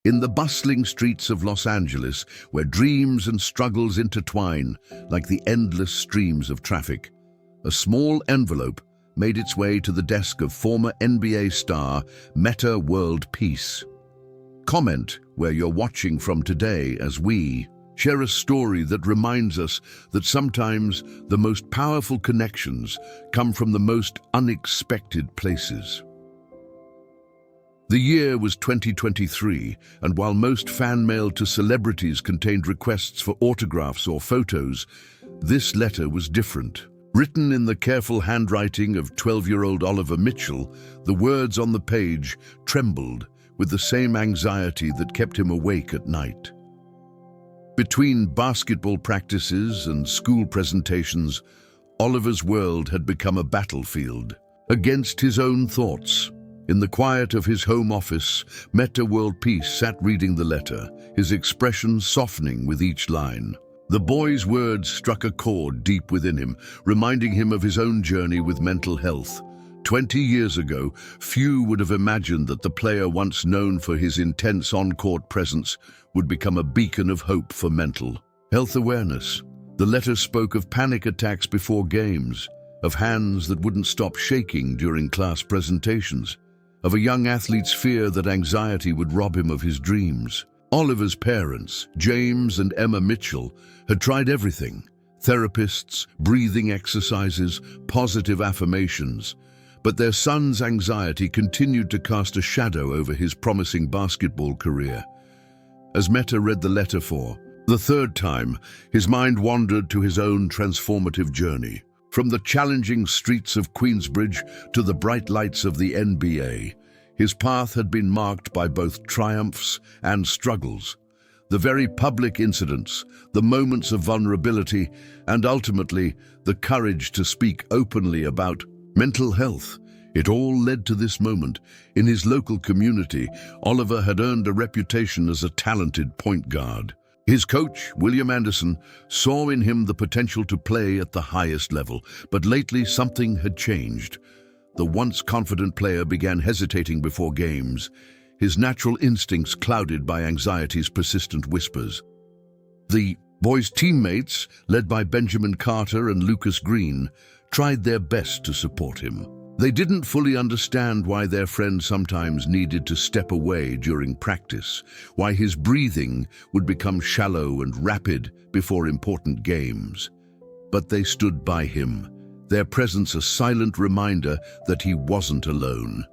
In the bustling streets of Los Angeles, where dreams and struggles intertwine like the endless streams of traffic, a small envelope made its way to the desk of former NBA star Metta World Peace. Comment where you're watching from today as we share a story that reminds us that sometimes the most powerful connections come from the most unexpected places. The year was 2023, and while most fan mail to celebrities contained requests for autographs or photos, this letter was different. Written in the careful handwriting of 12-year-old Oliver Mitchell, the words on the page trembled with the same anxiety that kept him awake at night. Between basketball practices and school presentations, Oliver's world had become a battlefield against his own thoughts. In the quiet of his home office, Metta World Peace sat reading the letter, his expression softening with each line. The boy's words struck a chord deep within him, reminding him of his own journey with mental health. 20 years ago, few would have imagined that the player once known for his intense on-court presence would become a beacon of hope for mental health awareness. The letter spoke of panic attacks before games, of hands that wouldn't stop shaking during class presentations, of a young athlete's fear that anxiety would rob him of his dreams. Oliver's parents, James and Emma Mitchell, had tried everything: therapists, breathing exercises, positive affirmations. But their son's anxiety continued to cast a shadow over his promising basketball career. As Metta read the letter for the third time, his mind wandered to his own transformative journey. From the challenging streets of Queensbridge to the bright lights of the NBA, his path had been marked by both triumphs and struggles. The very public incidents, the moments of vulnerability, and ultimately the courage to speak openly about mental health. It all led to this moment. In his local community, Oliver had earned a reputation as a talented point guard. His coach, William Anderson, saw in him the potential to play at the highest level, but lately something had changed. The once confident player began hesitating before games, his natural instincts clouded by anxiety's persistent whispers. The boys' teammates, led by Benjamin Carter and Lucas Green, tried their best to support him. They didn't fully understand why their friend sometimes needed to step away during practice, why his breathing would become shallow and rapid before important games. But they stood by him, their presence a silent reminder that he wasn't alone.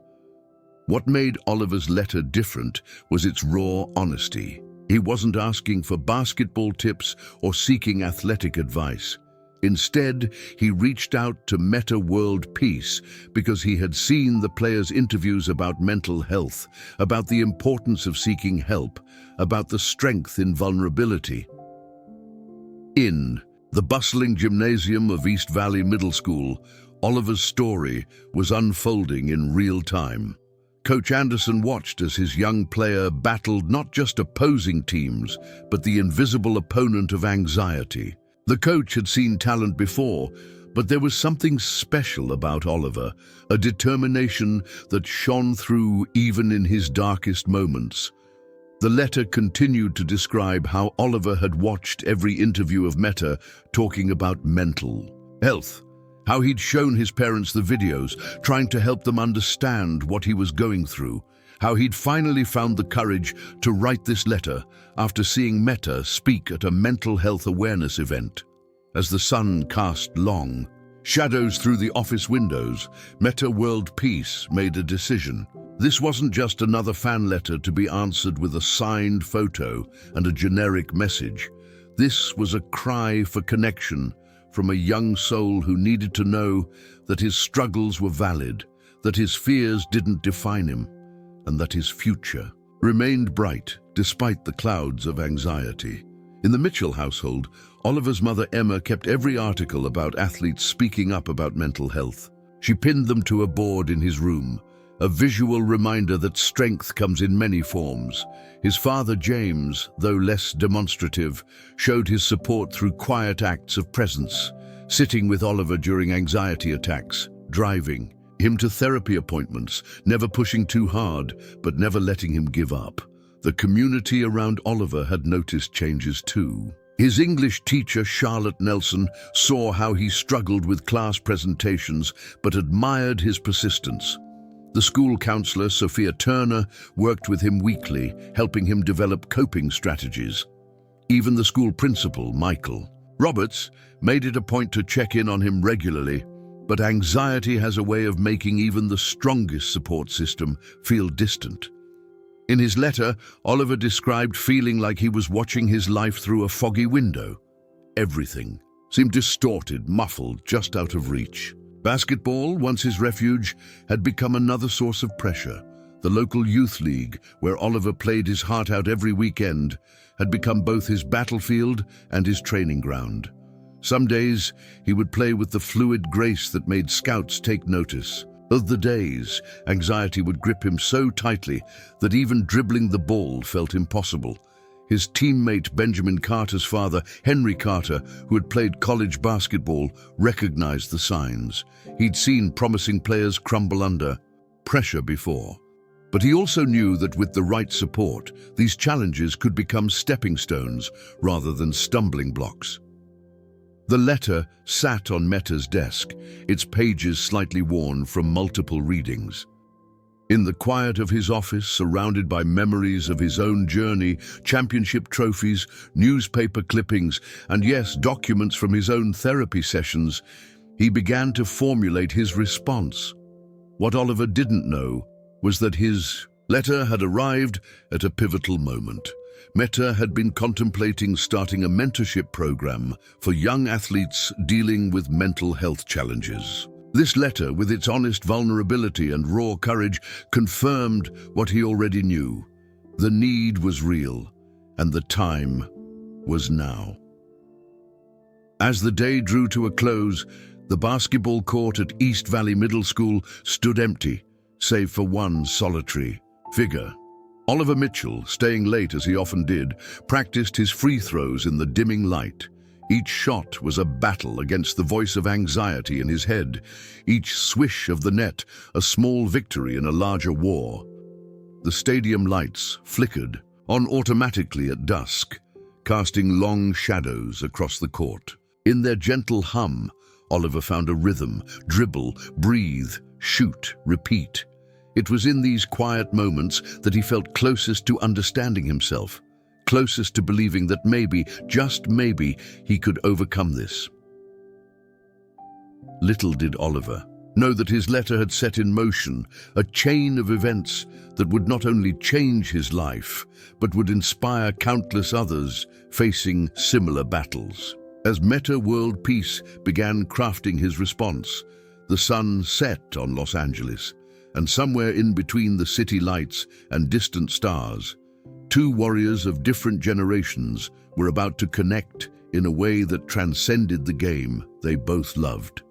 What made Oliver's letter different was its raw honesty. He wasn't asking for basketball tips or seeking athletic advice. Instead, he reached out to Metta World Peace because he had seen the players' interviews about mental health, about the importance of seeking help, about the strength in vulnerability. In the bustling gymnasium of East Valley Middle School, Oliver's story was unfolding in real time. Coach Anderson watched as his young player battled not just opposing teams, but the invisible opponent of anxiety. The coach had seen talent before, but there was something special about Oliver, a determination that shone through even in his darkest moments. The letter continued to describe how Oliver had watched every interview of Metta talking about mental health, how he'd shown his parents the videos, trying to help them understand what he was going through, how he'd finally found the courage to write this letter after seeing Metta speak at a mental health awareness event. As the sun cast long shadows through the office windows, Metta World Peace made a decision. This wasn't just another fan letter to be answered with a signed photo and a generic message. This was a cry for connection from a young soul who needed to know that his struggles were valid, that his fears didn't define him, and that his future remained bright despite the clouds of anxiety. In the Mitchell household, Oliver's mother Emma kept every article about athletes speaking up about mental health. She pinned them to a board in his room, a visual reminder that strength comes in many forms. His father James, though less demonstrative, showed his support through quiet acts of presence, sitting with Oliver during anxiety attacks, driving him to therapy appointments, never pushing too hard, but never letting him give up. The community around Oliver had noticed changes too. His English teacher, Charlotte Nelson, saw how he struggled with class presentations but admired his persistence. The school counselor, Sophia Turner, worked with him weekly, helping him develop coping strategies. Even the school principal, Michael Roberts, made it a point to check in on him regularly, but anxiety has a way of making even the strongest support system feel distant. In his letter, Oliver described feeling like he was watching his life through a foggy window. Everything seemed distorted, muffled, just out of reach. Basketball, once his refuge, had become another source of pressure. The local youth league, where Oliver played his heart out every weekend, had become both his battlefield and his training ground. Some days, he would play with the fluid grace that made scouts take notice. Other days, anxiety would grip him so tightly that even dribbling the ball felt impossible. His teammate Benjamin Carter's father, Henry Carter, who had played college basketball, recognized the signs. He'd seen promising players crumble under pressure before. But he also knew that with the right support, these challenges could become stepping stones rather than stumbling blocks. The letter sat on Metta's desk, its pages slightly worn from multiple readings. In the quiet of his office, surrounded by memories of his own journey, championship trophies, newspaper clippings, and yes, documents from his own therapy sessions, he began to formulate his response. What Oliver didn't know was that his letter had arrived at a pivotal moment. Metta had been contemplating starting a mentorship program for young athletes dealing with mental health challenges. This letter, with its honest vulnerability and raw courage, confirmed what he already knew. The need was real, and the time was now. As the day drew to a close, the basketball court at East Valley Middle School stood empty, save for one solitary figure. Oliver Mitchell, staying late as he often did, practiced his free throws in the dimming light. Each shot was a battle against the voice of anxiety in his head. Each swish of the net, a small victory in a larger war. The stadium lights flickered on automatically at dusk, casting long shadows across the court. In their gentle hum, Oliver found a rhythm: dribble, breathe, shoot, repeat. It was in these quiet moments that he felt closest to understanding himself, closest to believing that maybe, just maybe, he could overcome this. Little did Oliver know that his letter had set in motion a chain of events that would not only change his life, but would inspire countless others facing similar battles. As Metta World Peace began crafting his response, the sun set on Los Angeles, and somewhere in between the city lights and distant stars, two warriors of different generations were about to connect in a way that transcended the game they both loved.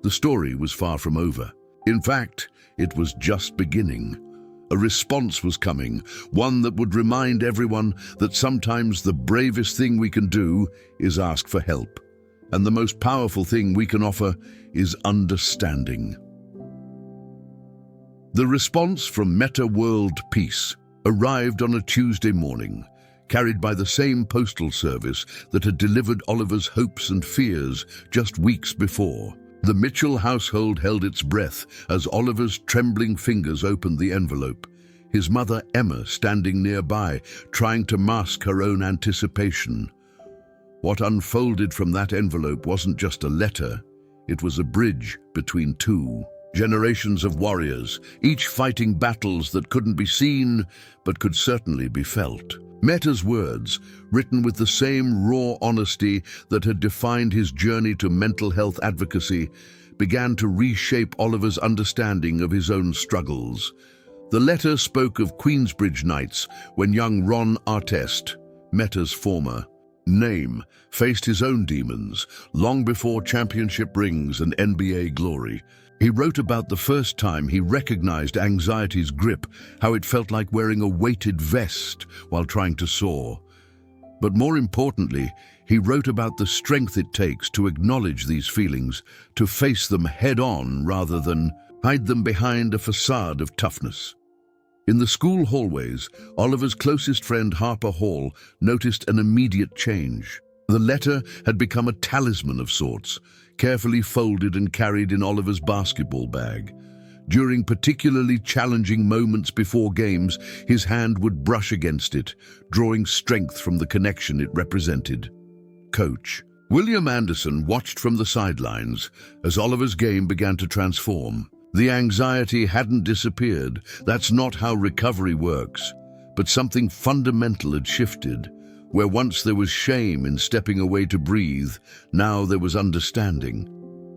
The story was far from over. In fact, it was just beginning. A response was coming, one that would remind everyone that sometimes the bravest thing we can do is ask for help, and the most powerful thing we can offer is understanding. The response from Metta World Peace arrived on a Tuesday morning, carried by the same postal service that had delivered Oliver's hopes and fears just weeks before. The Mitchell household held its breath as Oliver's trembling fingers opened the envelope, his mother Emma standing nearby, trying to mask her own anticipation. What unfolded from that envelope wasn't just a letter, it was a bridge between two generations of warriors, each fighting battles that couldn't be seen, but could certainly be felt. Metta's words, written with the same raw honesty that had defined his journey to mental health advocacy, began to reshape Oliver's understanding of his own struggles. The letter spoke of Queensbridge nights when young Ron Artest, Metta's former name, faced his own demons long before championship rings and NBA glory. He wrote about the first time he recognized anxiety's grip, how it felt like wearing a weighted vest while trying to soar. But more importantly, he wrote about the strength it takes to acknowledge these feelings, to face them head-on rather than hide them behind a facade of toughness. In the school hallways, Oliver's closest friend Harper Hall noticed an immediate change. The letter had become a talisman of sorts, carefully folded and carried in Oliver's basketball bag. During particularly challenging moments before games, his hand would brush against it, drawing strength from the connection it represented. Coach William Anderson watched from the sidelines as Oliver's game began to transform. The anxiety hadn't disappeared. That's not how recovery works. But something fundamental had shifted. Where once there was shame in stepping away to breathe, now there was understanding.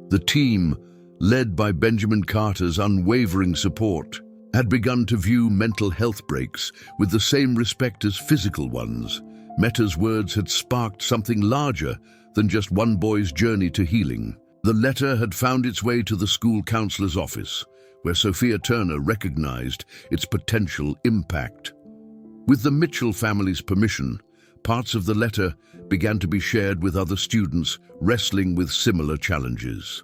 The team, led by Benjamin Carter's unwavering support, had begun to view mental health breaks with the same respect as physical ones. Metta's words had sparked something larger than just one boy's journey to healing. The letter had found its way to the school counselor's office, where Sophia Turner recognized its potential impact. With the Mitchell family's permission, parts of the letter began to be shared with other students wrestling with similar challenges.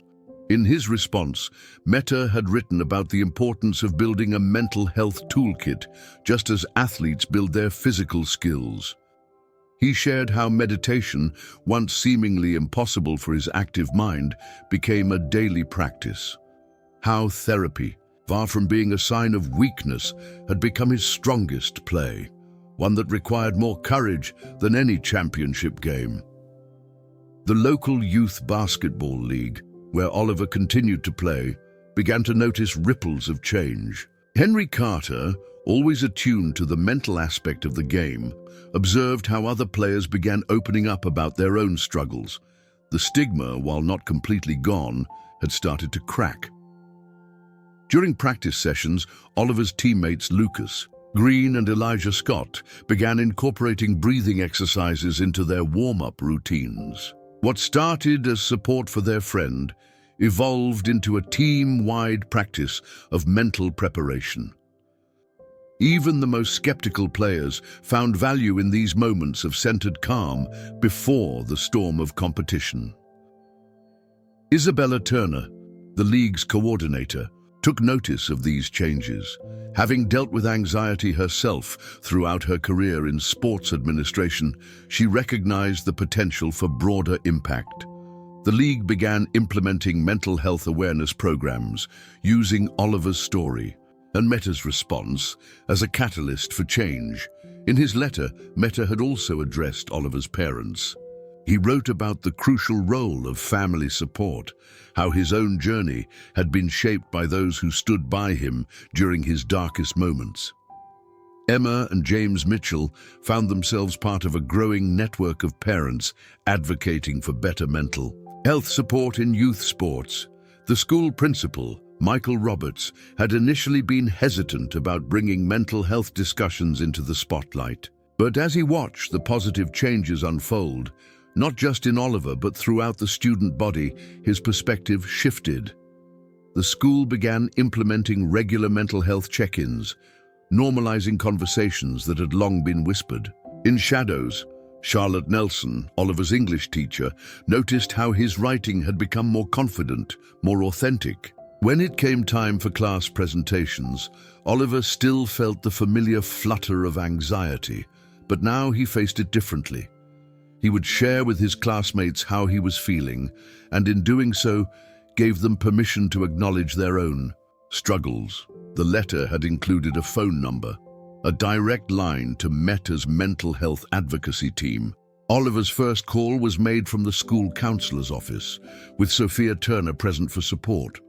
In his response, Metta had written about the importance of building a mental health toolkit, just as athletes build their physical skills. He shared how meditation, once seemingly impossible for his active mind, became a daily practice. How therapy, far from being a sign of weakness, had become his strongest play, one that required more courage than any championship game. The local youth basketball league, where Oliver continued to play, began to notice ripples of change. Henry Carter, always attuned to the mental aspect of the game, observed how other players began opening up about their own struggles. The stigma, while not completely gone, had started to crack. During practice sessions, Oliver's teammates Lucas Green and Elijah Scott began incorporating breathing exercises into their warm-up routines. What started as support for their friend evolved into a team-wide practice of mental preparation. Even the most skeptical players found value in these moments of centered calm before the storm of competition. Isabella Turner, the league's coordinator, took notice of these changes. Having dealt with anxiety herself throughout her career in sports administration, she recognized the potential for broader impact. The league began implementing mental health awareness programs using Oliver's story and Metta's response as a catalyst for change. In his letter, Metta had also addressed Oliver's parents. He wrote about the crucial role of family support, how his own journey had been shaped by those who stood by him during his darkest moments. Emma and James Mitchell found themselves part of a growing network of parents advocating for better mental health support in youth sports. The school principal, Michael Roberts, had initially been hesitant about bringing mental health discussions into the spotlight. But as he watched the positive changes unfold, not just in Oliver but throughout the student body, his perspective shifted. The school began implementing regular mental health check-ins, normalizing conversations that had long been whispered. In shadows, Charlotte Nelson, Oliver's English teacher, noticed how his writing had become more confident, more authentic. When it came time for class presentations, Oliver still felt the familiar flutter of anxiety, but now he faced it differently. He would share with his classmates how he was feeling, and in doing so, gave them permission to acknowledge their own struggles. The letter had included a phone number, a direct line to Metta's mental health advocacy team. Oliver's first call was made from the school counselor's office, with Sophia Turner present for support.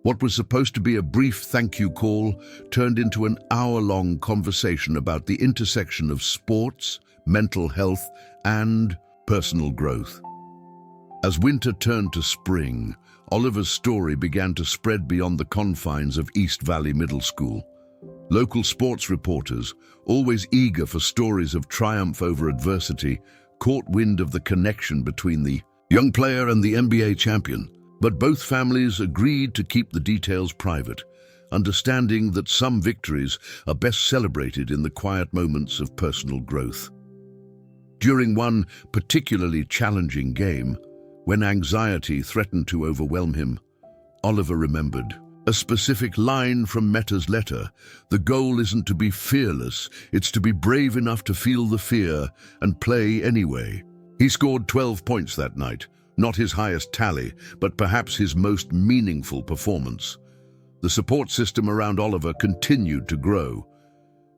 What was supposed to be a brief thank you call turned into an hour-long conversation about the intersection of sports, mental health, and personal growth. As winter turned to spring, Oliver's story began to spread beyond the confines of East Valley Middle School. Local sports reporters, always eager for stories of triumph over adversity, caught wind of the connection between the young player and the NBA champion. But both families agreed to keep the details private, understanding that some victories are best celebrated in the quiet moments of personal growth. During one particularly challenging game, when anxiety threatened to overwhelm him, Oliver remembered, A specific line from Metta's letter: "The goal isn't to be fearless, it's to be brave enough to feel the fear and play anyway." He scored 12 points that night, not his highest tally, but perhaps his most meaningful performance. The support system around Oliver continued to grow.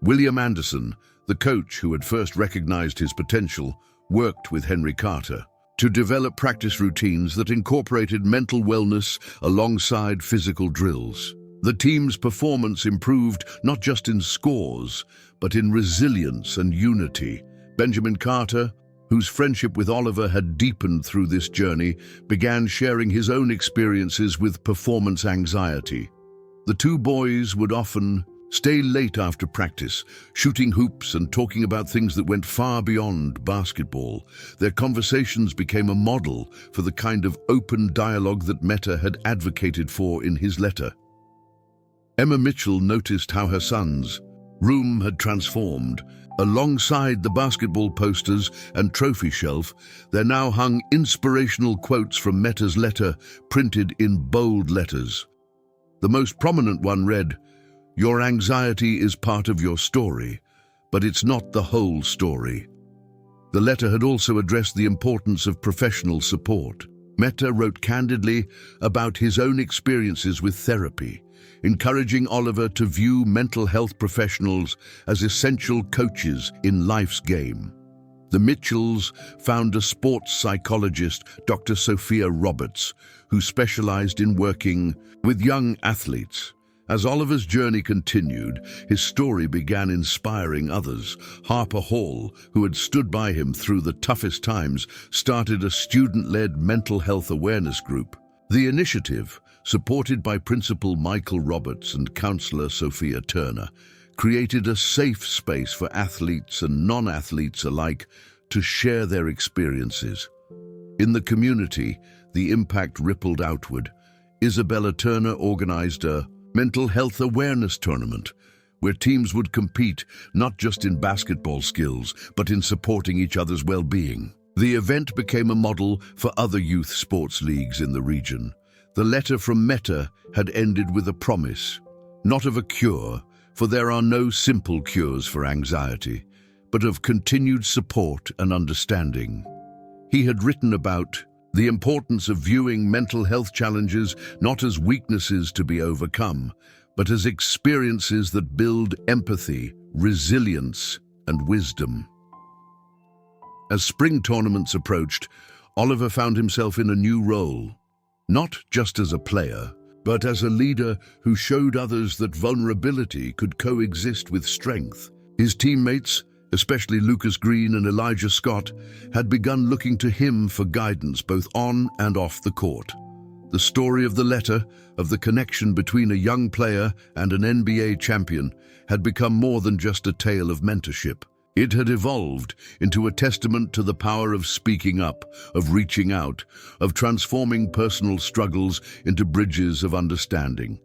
William Anderson, the coach who had first recognized his potential, worked with Henry Carter to develop practice routines that incorporated mental wellness alongside physical drills. The team's performance improved not just in scores, but in resilience and unity. Benjamin Carter, whose friendship with Oliver had deepened through this journey, began sharing his own experiences with performance anxiety. The two boys would often stay late after practice, shooting hoops and talking about things that went far beyond basketball. Their conversations became a model for the kind of open dialogue that Metta had advocated for in his letter. Emma Mitchell noticed how her son's room had transformed. Alongside the basketball posters and trophy shelf, there now hung inspirational quotes from Metta's letter, printed in bold letters. The most prominent one read, "Your anxiety is part of your story, but it's not the whole story." The letter had also addressed the importance of professional support. Metta wrote candidly about his own experiences with therapy, encouraging Oliver to view mental health professionals as essential coaches in life's game. The Mitchells found a sports psychologist, Dr. Sophia Roberts, who specialized in working with young athletes. As Oliver's journey continued, his story began inspiring others. Harper Hall, who had stood by him through the toughest times, started a student-led mental health awareness group. The initiative, supported by Principal Michael Roberts and Counselor Sophia Turner, created a safe space for athletes and non-athletes alike to share their experiences. In the community, the impact rippled outward. Isabella Turner organized a mental health awareness tournament where teams would compete not just in basketball skills, but in supporting each other's well-being. The event became a model for other youth sports leagues in the region. The letter from Metta had ended with a promise, not of a cure, for there are no simple cures for anxiety, but of continued support and understanding. He had written about the importance of viewing mental health challenges not as weaknesses to be overcome, but as experiences that build empathy, resilience, and wisdom. As spring tournaments approached, Oliver found himself in a new role, not just as a player, but as a leader who showed others that vulnerability could coexist with strength. His teammates, especially Lucas Green and Elijah Scott, had begun looking to him for guidance both on and off the court. The story of the letter, of the connection between a young player and an NBA champion, had become more than just a tale of mentorship. It had evolved into a testament to the power of speaking up, of reaching out, of transforming personal struggles into bridges of understanding.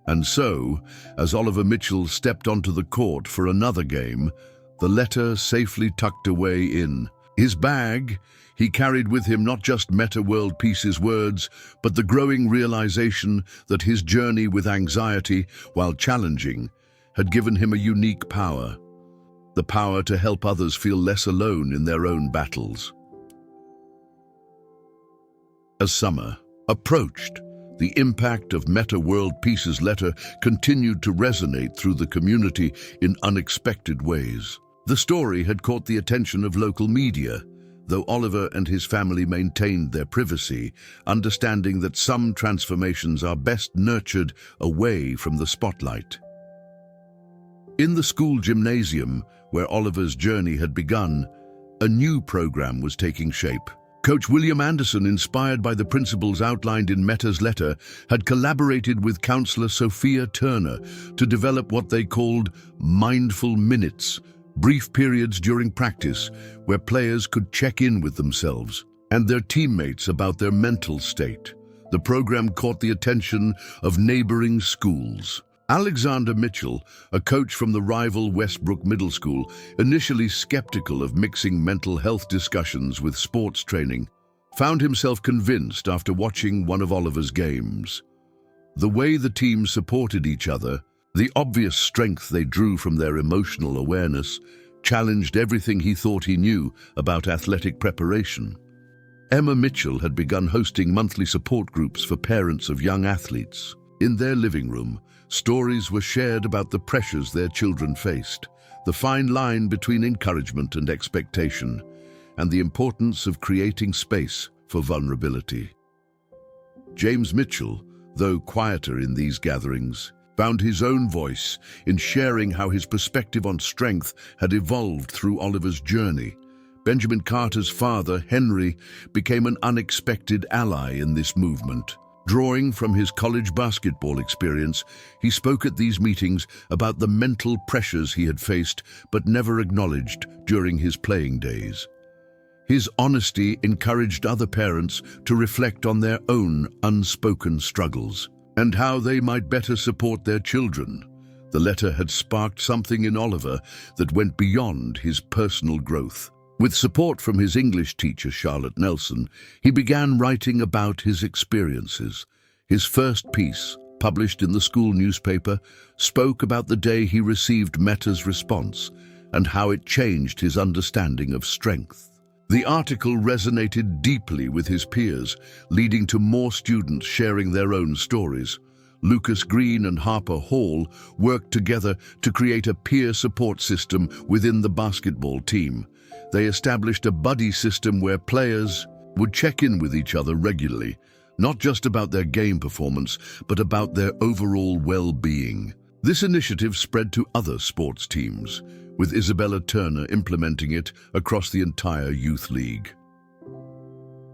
And so, as Oliver Mitchell stepped onto the court for another game, the letter safely tucked away in his bag, he carried with him not just Metta World Peace's words, but the growing realization that his journey with anxiety, while challenging, had given him a unique power. The power to help others feel less alone in their own battles. As summer approached, the impact of Metta World Peace's letter continued to resonate through the community in unexpected ways. The story had caught the attention of local media, though Oliver and his family maintained their privacy, understanding that some transformations are best nurtured away from the spotlight. In the school gymnasium, where Oliver's journey had begun, a new program was taking shape. Coach William Anderson, inspired by the principles outlined in Metta's letter, had collaborated with counselor Sophia Turner to develop what they called mindful minutes, brief periods during practice where players could check in with themselves and their teammates about their mental state. The program caught the attention of neighboring schools. Alexander Mitchell, a coach from the rival Westbrook Middle School, initially skeptical of mixing mental health discussions with sports training, found himself convinced after watching one of Oliver's games. The way the teams supported each other, the obvious strength they drew from their emotional awareness, challenged everything he thought he knew about athletic preparation. Emma Mitchell had begun hosting monthly support groups for parents of young athletes. In their living room, stories were shared about the pressures their children faced, the fine line between encouragement and expectation, and the importance of creating space for vulnerability. James Mitchell, though quieter in these gatherings, found his own voice in sharing how his perspective on strength had evolved through Oliver's journey. Benjamin Carter's father, Henry, became an unexpected ally in this movement. Drawing from his college basketball experience, he spoke at these meetings about the mental pressures he had faced but never acknowledged during his playing days. His honesty encouraged other parents to reflect on their own unspoken struggles and how they might better support their children. The letter had sparked something in Oliver that went beyond his personal growth. With support from his English teacher, Charlotte Nelson, he began writing about his experiences. His first piece, published in the school newspaper, spoke about the day he received Metta's response and how it changed his understanding of strength. The article resonated deeply with his peers, leading to more students sharing their own stories. Lucas Green and Harper Hall worked together to create a peer support system within the basketball team. They established a buddy system where players would check in with each other regularly, not just about their game performance, but about their overall well-being. This initiative spread to other sports teams, with Isabella Turner implementing it across the entire youth league.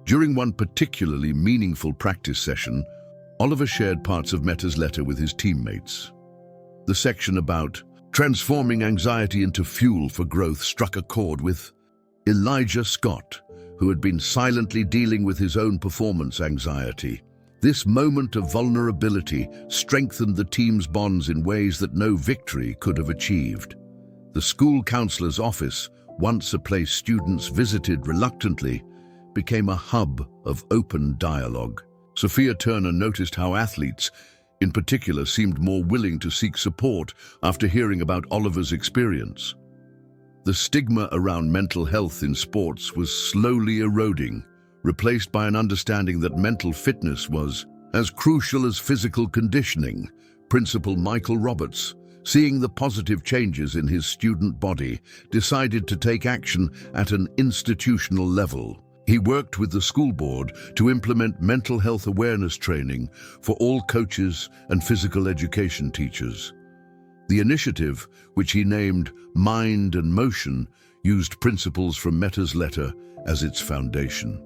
During one particularly meaningful practice session, Oliver shared parts of Metta's letter with his teammates. The section about transforming anxiety into fuel for growth struck a chord with Elijah Scott, who had been silently dealing with his own performance anxiety. This moment of vulnerability strengthened the team's bonds in ways that no victory could have achieved. The school counselor's office, once a place students visited reluctantly, became a hub of open dialogue. Sophia Turner noticed how athletes, in particular, seemed more willing to seek support after hearing about Oliver's experience. The stigma around mental health in sports was slowly eroding, replaced by an understanding that mental fitness was as crucial as physical conditioning. Principal Michael Roberts, seeing the positive changes in his student body, decided to take action at an institutional level. He worked with the school board to implement mental health awareness training for all coaches and physical education teachers. The initiative, which he named Mind and Motion, used principles from Metta's letter as its foundation.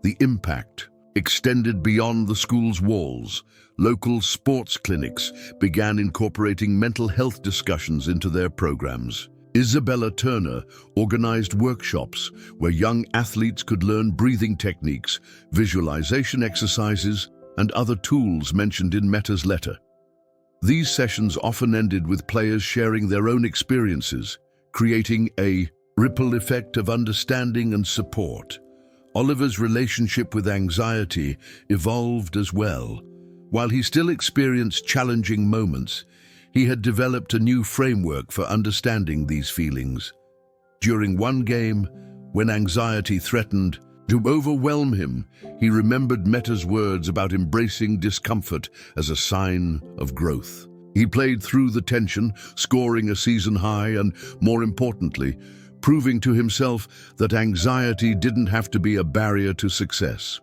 The impact extended beyond the school's walls. Local sports clinics began incorporating mental health discussions into their programs. Isabella Turner organized workshops where young athletes could learn breathing techniques, visualization exercises, and other tools mentioned in Metta's letter. These sessions often ended with players sharing their own experiences, creating a ripple effect of understanding and support. Oliver's relationship with anxiety evolved as well. While he still experienced challenging moments, he had developed a new framework for understanding these feelings. During one game, when anxiety threatened to overwhelm him, he remembered Metta's words about embracing discomfort as a sign of growth. He played through the tension, scoring a season high and, more importantly, proving to himself that anxiety didn't have to be a barrier to success.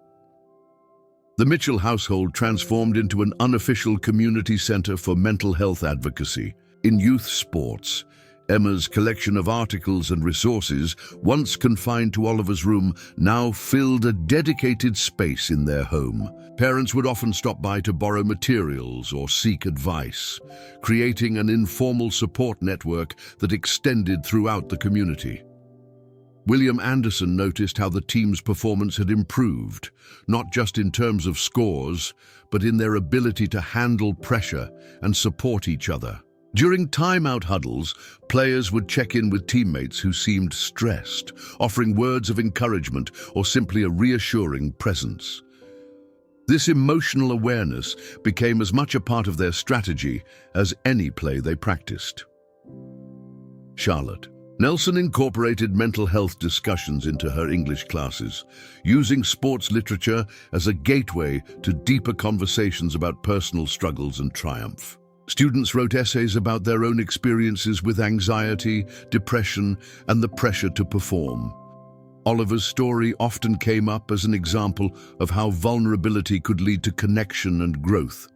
The Mitchell household transformed into an unofficial community center for mental health advocacy. In youth sports, Emma's collection of articles and resources, once confined to Oliver's room, now filled a dedicated space in their home. Parents would often stop by to borrow materials or seek advice, creating an informal support network that extended throughout the community. William Anderson noticed how the team's performance had improved, not just in terms of scores, but in their ability to handle pressure and support each other. During timeout huddles, players would check in with teammates who seemed stressed, offering words of encouragement or simply a reassuring presence. This emotional awareness became as much a part of their strategy as any play they practiced. Charlotte. Nelson incorporated mental health discussions into her English classes, using sports literature as a gateway to deeper conversations about personal struggles and triumph. Students wrote essays about their own experiences with anxiety, depression, and the pressure to perform. Oliver's story often came up as an example of how vulnerability could lead to connection and growth.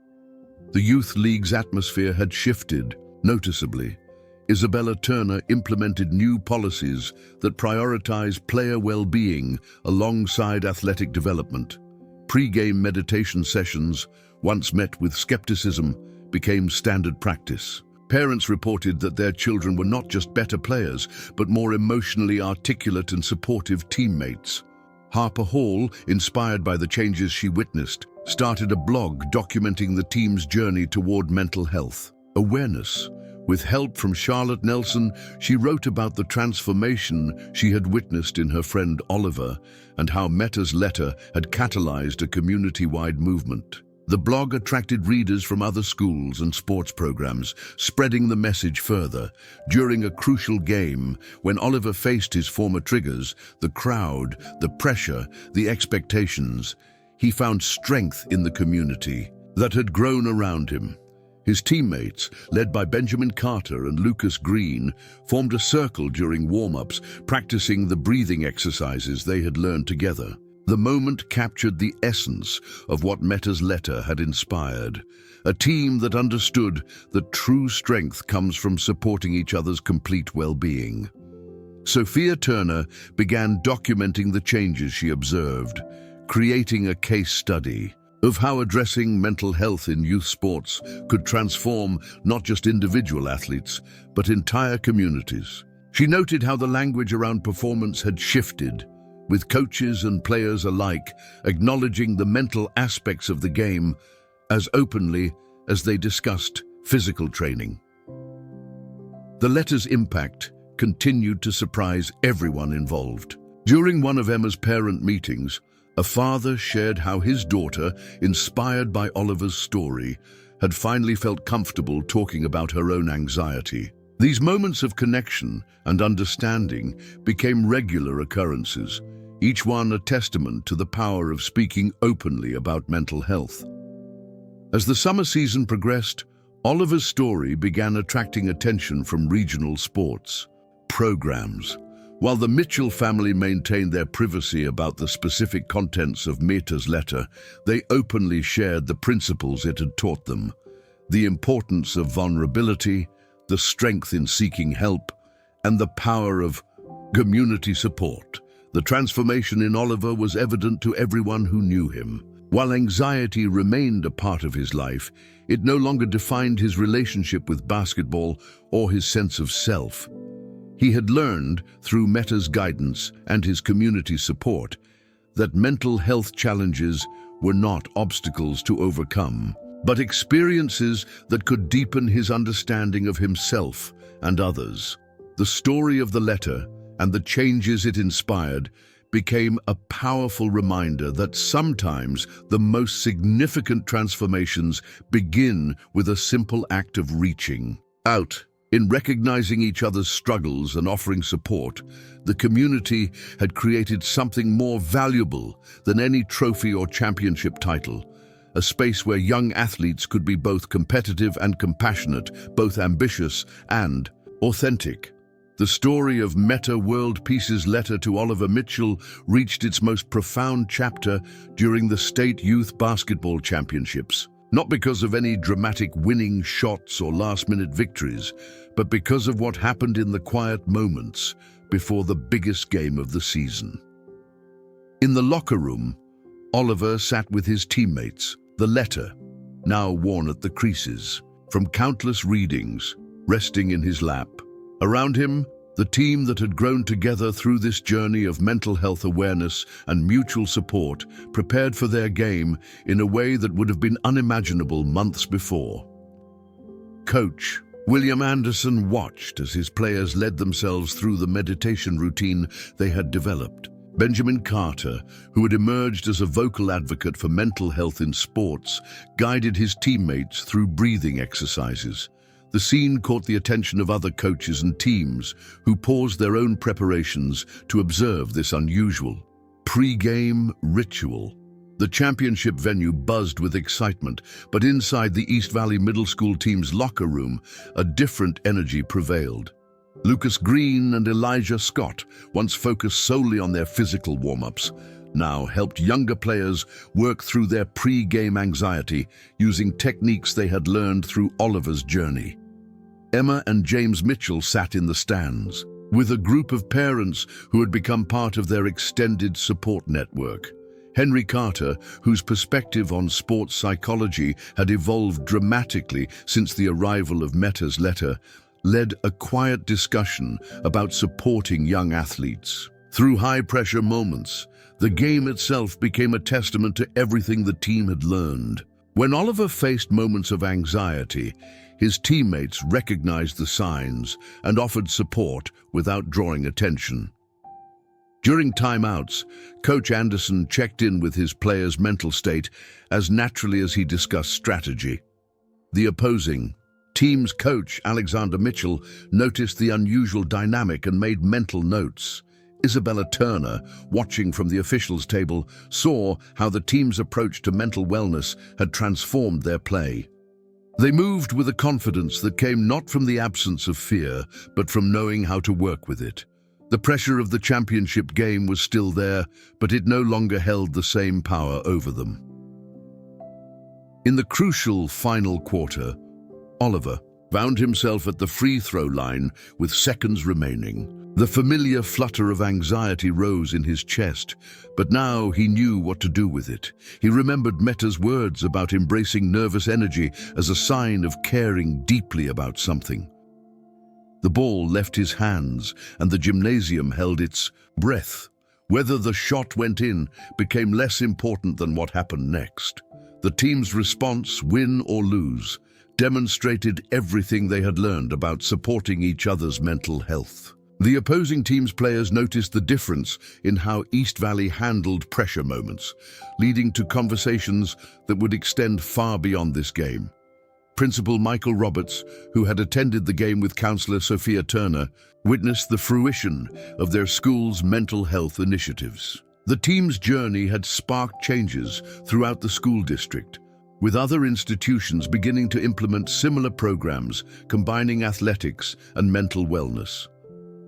The Youth League's atmosphere had shifted noticeably. Isabella Turner implemented new policies that prioritized player well-being alongside athletic development. Pre-game meditation sessions, once met with skepticism, became standard practice. Parents reported that their children were not just better players, but more emotionally articulate and supportive teammates. Harper Hall, inspired by the changes she witnessed, started a blog documenting the team's journey toward mental health awareness. With help from Charlotte Nelson, she wrote about the transformation she had witnessed in her friend Oliver and how Metta's letter had catalyzed a community-wide movement. The blog attracted readers from other schools and sports programs, spreading the message further. During a crucial game, when Oliver faced his former triggers, the crowd, the pressure, the expectations, he found strength in the community that had grown around him. His teammates, led by Benjamin Carter and Lucas Green, formed a circle during warm-ups, practicing the breathing exercises they had learned together. The moment captured the essence of what Metta's letter had inspired, a team that understood that true strength comes from supporting each other's complete well-being. Sophia Turner began documenting the changes she observed, creating a case study of how addressing mental health in youth sports could transform not just individual athletes, but entire communities. She noted how the language around performance had shifted, with coaches and players alike acknowledging the mental aspects of the game as openly as they discussed physical training. The letter's impact continued to surprise everyone involved. During one of Emma's parent meetings, a father shared how his daughter, inspired by Oliver's story, had finally felt comfortable talking about her own anxiety. These moments of connection and understanding became regular occurrences, each one a testament to the power of speaking openly about mental health. As the summer season progressed, Oliver's story began attracting attention from regional sports programs. While the Mitchell family maintained their privacy about the specific contents of Metta's letter, they openly shared the principles it had taught them: the importance of vulnerability, the strength in seeking help, and the power of community support. The transformation in Oliver was evident to everyone who knew him. While anxiety remained a part of his life, it no longer defined his relationship with basketball or his sense of self. He had learned, through Metta's guidance and his community support, that mental health challenges were not obstacles to overcome, but experiences that could deepen his understanding of himself and others. The story of the letter and the changes it inspired became a powerful reminder that sometimes the most significant transformations begin with a simple act of reaching out. In recognizing each other's struggles and offering support, the community had created something more valuable than any trophy or championship title, a space where young athletes could be both competitive and compassionate, both ambitious and authentic. The story of Metta World Peace's letter to Oliver Mitchell reached its most profound chapter during the State Youth Basketball Championships. Not because of any dramatic winning shots or last-minute victories, but because of what happened in the quiet moments before the biggest game of the season. In the locker room, Oliver sat with his teammates, the letter, now worn at the creases, from countless readings, resting in his lap. Around him, the team that had grown together through this journey of mental health awareness and mutual support prepared for their game in a way that would have been unimaginable months before. Coach William Anderson watched as his players led themselves through the meditation routine they had developed. Benjamin Carter, who had emerged as a vocal advocate for mental health in sports, guided his teammates through breathing exercises. The scene caught the attention of other coaches and teams, who paused their own preparations to observe this unusual pre-game ritual. The championship venue buzzed with excitement, but inside the East Valley Middle School team's locker room, a different energy prevailed. Lucas Green and Elijah Scott, once focused solely on their physical warm-ups, now helped younger players work through their pre-game anxiety using techniques they had learned through Oliver's journey. Emma and James Mitchell sat in the stands, with a group of parents who had become part of their extended support network. Henry Carter, whose perspective on sports psychology had evolved dramatically since the arrival of Metta's letter, led a quiet discussion about supporting young athletes. Through high-pressure moments, the game itself became a testament to everything the team had learned. When Oliver faced moments of anxiety, his teammates recognized the signs and offered support without drawing attention. During timeouts, Coach Anderson checked in with his players' mental state as naturally as he discussed strategy. The opposing team's coach, Alexander Mitchell, noticed the unusual dynamic and made mental notes. Isabella Turner, watching from the officials' table, saw how the team's approach to mental wellness had transformed their play. They moved with a confidence that came not from the absence of fear, but from knowing how to work with it. The pressure of the championship game was still there, but it no longer held the same power over them. In the crucial final quarter, Oliver found himself at the free throw line with seconds remaining. The familiar flutter of anxiety rose in his chest, but now he knew what to do with it. He remembered Metta's words about embracing nervous energy as a sign of caring deeply about something. The ball left his hands, and the gymnasium held its breath. Whether the shot went in became less important than what happened next. The team's response, win or lose, demonstrated everything they had learned about supporting each other's mental health. The opposing team's players noticed the difference in how East Valley handled pressure moments, leading to conversations that would extend far beyond this game. Principal Michael Roberts, who had attended the game with Counselor Sophia Turner, witnessed the fruition of their school's mental health initiatives. The team's journey had sparked changes throughout the school district, with other institutions beginning to implement similar programs combining athletics and mental wellness.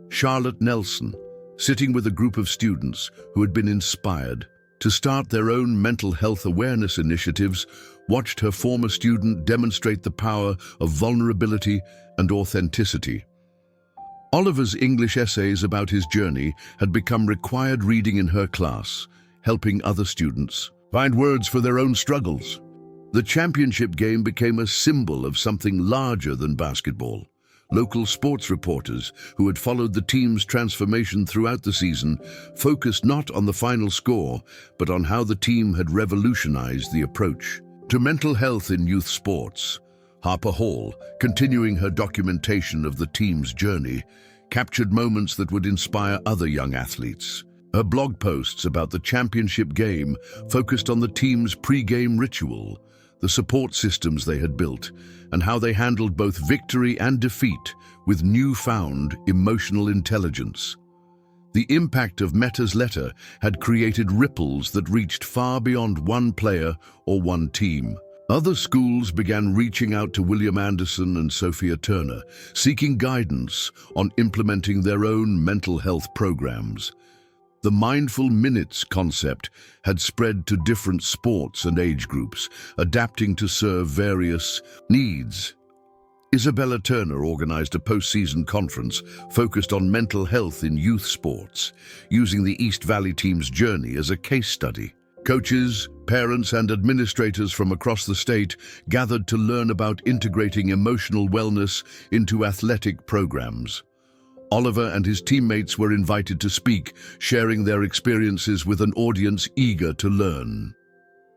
Charlotte Nelson, sitting with a group of students who had been inspired to start their own mental health awareness initiatives, watched her former student demonstrate the power of vulnerability and authenticity. Oliver's English essays about his journey had become required reading in her class, helping other students find words for their own struggles. The championship game became a symbol of something larger than basketball. Local sports reporters, who had followed the team's transformation throughout the season, focused not on the final score, but on how the team had revolutionized the approach to mental health in youth sports. Harper Hall, continuing her documentation of the team's journey, captured moments that would inspire other young athletes. Her blog posts about the championship game focused on the team's pre-game ritual, the support systems they had built, and how they handled both victory and defeat with newfound emotional intelligence. The impact of Metta's letter had created ripples that reached far beyond one player or one team. Other schools began reaching out to William Anderson and Sophia Turner, seeking guidance on implementing their own mental health programs. The mindful minutes concept had spread to different sports and age groups, adapting to serve various needs. Isabella Turner organized a post-season conference focused on mental health in youth sports, using the East Valley team's journey as a case study. Coaches, parents, and administrators from across the state gathered to learn about integrating emotional wellness into athletic programs. Oliver and his teammates were invited to speak, sharing their experiences with an audience eager to learn.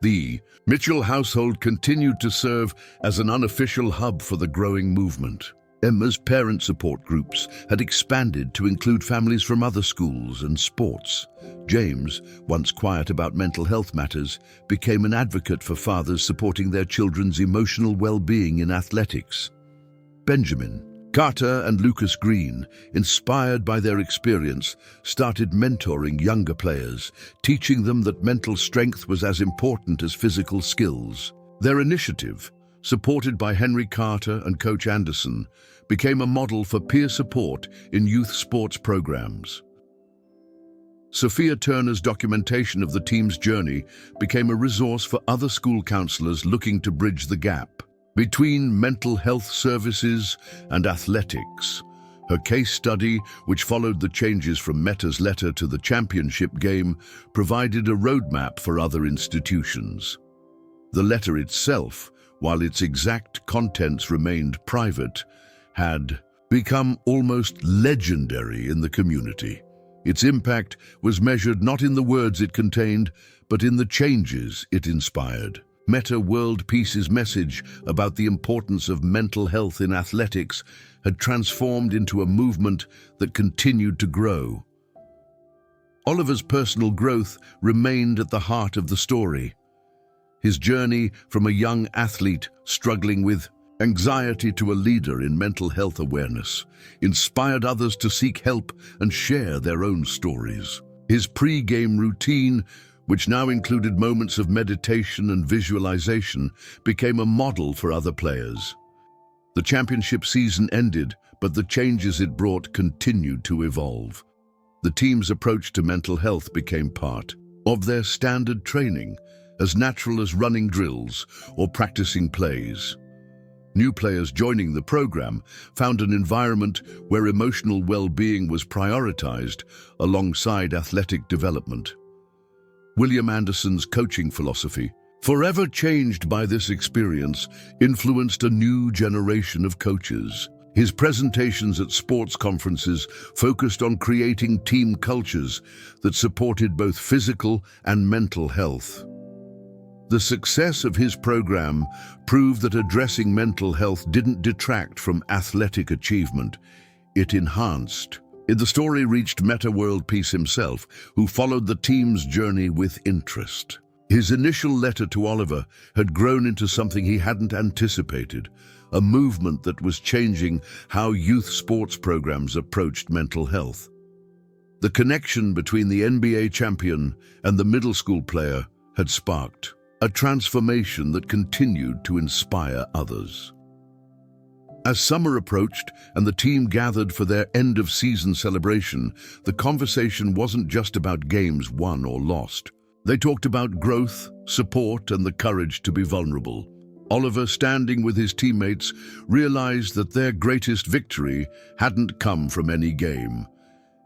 The Mitchell household continued to serve as an unofficial hub for the growing movement. Emma's parent support groups had expanded to include families from other schools and sports. James, once quiet about mental health matters, became an advocate for fathers supporting their children's emotional well-being in athletics. Benjamin, Carter and Lucas Green, inspired by their experience, started mentoring younger players, teaching them that mental strength was as important as physical skills. Their initiative, supported by Henry Carter and Coach Anderson, became a model for peer support in youth sports programs. Sophia Turner's documentation of the team's journey became a resource for other school counselors looking to bridge the gap between mental health services and athletics. Her case study, which followed the changes from Metta's letter to the championship game, provided a roadmap for other institutions. The letter itself, while its exact contents remained private, had become almost legendary in the community. Its impact was measured not in the words it contained, but in the changes it inspired. Metta World Peace's message about the importance of mental health in athletics had transformed into a movement that continued to grow. Oliver's personal growth remained at the heart of the story. His journey from a young athlete struggling with anxiety to a leader in mental health awareness inspired others to seek help and share their own stories. His pre-game routine, which now included moments of meditation and visualization, became a model for other players. The championship season ended, but the changes it brought continued to evolve. The team's approach to mental health became part of their standard training, as natural as running drills or practicing plays. New players joining the program found an environment where emotional well-being was prioritized alongside athletic development. William Anderson's coaching philosophy, forever changed by this experience, influenced a new generation of coaches. His presentations at sports conferences focused on creating team cultures that supported both physical and mental health. The success of his program proved that addressing mental health didn't detract from athletic achievement, it enhanced. The story reached Metta World Peace himself, who followed the team's journey with interest. His initial letter to Oliver had grown into something he hadn't anticipated, a movement that was changing how youth sports programs approached mental health. The connection between the NBA champion and the middle school player had sparked a transformation that continued to inspire others. As summer approached and the team gathered for their end-of-season celebration, the conversation wasn't just about games won or lost. They talked about growth, support, and the courage to be vulnerable. Oliver, standing with his teammates, realized that their greatest victory hadn't come from any game.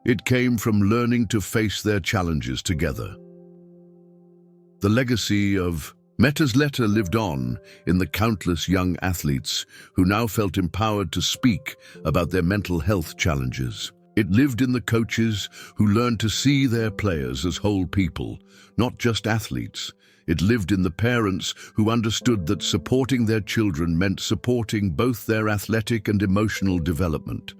It came from learning to face their challenges together. The legacy of Metta's letter lived on in the countless young athletes who now felt empowered to speak about their mental health challenges. It lived in the coaches who learned to see their players as whole people, not just athletes. It lived in the parents who understood that supporting their children meant supporting both their athletic and emotional development.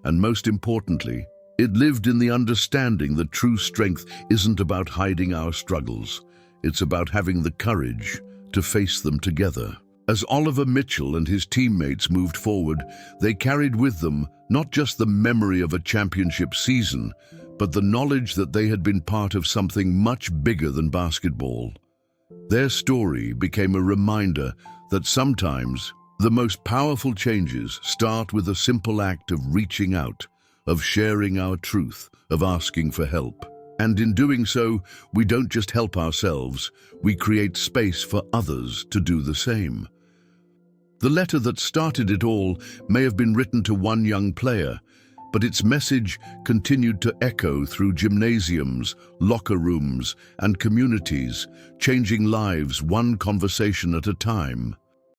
And most importantly, it lived in the understanding that true strength isn't about hiding our struggles. It's about having the courage to face them together. As Oliver Mitchell and his teammates moved forward, they carried with them not just the memory of a championship season, but the knowledge that they had been part of something much bigger than basketball. Their story became a reminder that sometimes the most powerful changes start with a simple act of reaching out, of sharing our truth, of asking for help. And in doing so, we don't just help ourselves, we create space for others to do the same. The letter that started it all may have been written to one young player, but its message continued to echo through gymnasiums, locker rooms, and communities, changing lives one conversation at a time.